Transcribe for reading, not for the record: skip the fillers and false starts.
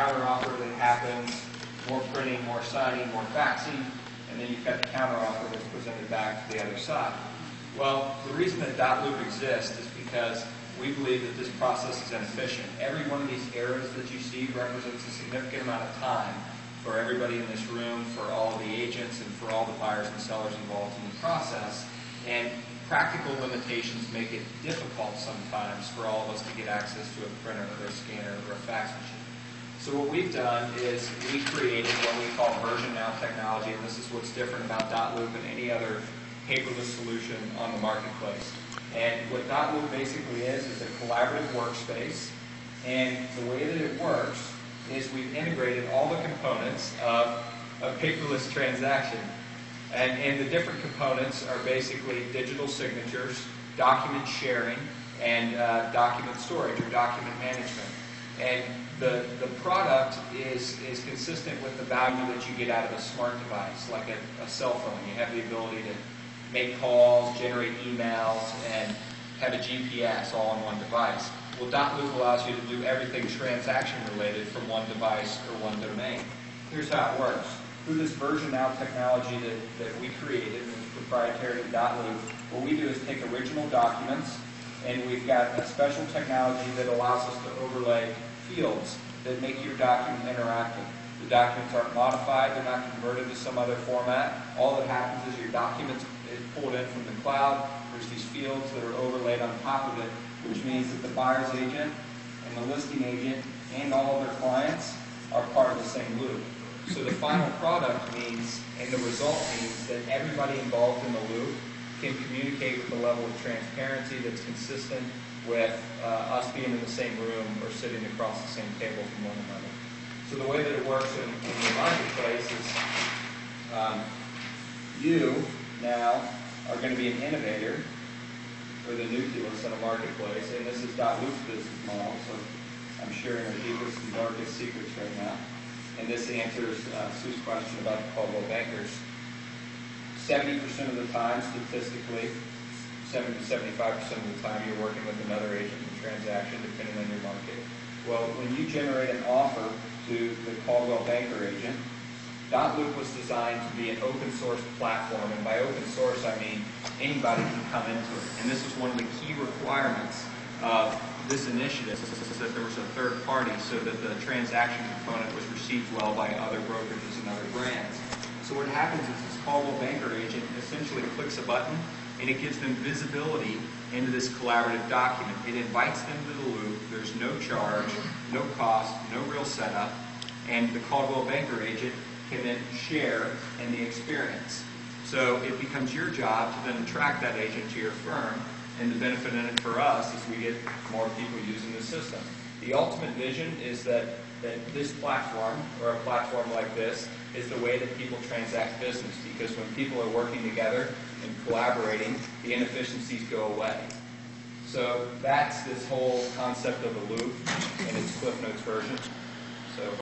counteroffer that happens, more printing, more signing, more faxing, and then you've got the counteroffer that's presented back to the other side. Well, the reason that DotLoop exists is because we believe that this process is inefficient. Every one of these arrows that you see represents a significant amount of time for everybody in this room, for all of the agents, and for all the buyers and sellers involved in the process. And practical limitations make it difficult sometimes for all of us to get access to a printer or a scanner or a fax machine. So what we've done is we created what we call version now technology, and this is what's different about DotLoop and any other paperless solution on the marketplace. And what DotLoop basically is a collaborative workspace, and the way that it works is we've integrated all the components of a paperless transaction. And the different components are basically digital signatures, document sharing, and document storage or document management. And the product is consistent with the value that you get out of a smart device, like a cell phone. You have the ability to make calls, generate emails, and have a GPS all on one device. Well, DotLoop allows you to do everything transaction related from one device or one domain. Here's how it works. Through this version now technology that we created, and is proprietary to DotLoop, what we do is take original documents, and we've got a special technology that allows us to overlay fields that make your document interactive. The documents aren't modified, they're not converted to some other format. All that happens is your document is pulled in from the cloud. There's these fields that are overlaid on top of it, which means that the buyer's agent and the listing agent and all of their clients are part of the same loop. So the final product means, and the result means, that everybody involved in the loop can communicate with a level of transparency that's consistent with us being in the same room or sitting across the same table from one another. So the way that it works in the marketplace is you now are going to be an innovator or the nucleus in a marketplace, and this is DotLoop's business model, so I'm sharing our deepest and darkest secrets right now. And this answers Sue's question about the Caldwell bankers. 70% of the time, statistically, 70 to 75% of the time, you're working with another agent in the transaction, depending on your market. Well, when you generate an offer to the Caldwell banker agent, DotLoop was designed to be an open source platform, and by open source I mean anybody can come into it. And this was one of the key requirements of this initiative, is that there was a third party so that the transaction component was received well by other brokerages and other brands. So what happens is this Caldwell banker agent essentially clicks a button and it gives them visibility into this collaborative document. It invites them to the loop. There's no charge, no cost, no real setup, and the Caldwell banker agent can then share in the experience. So it becomes your job to then attract that agent to your firm, and the benefit in it for us is we get more people using the system. The ultimate vision is that this platform, or a platform like this, is the way that people transact business, because when people are working together and collaborating, the inefficiencies go away. So that's this whole concept of a loop in its Cliff Notes version. So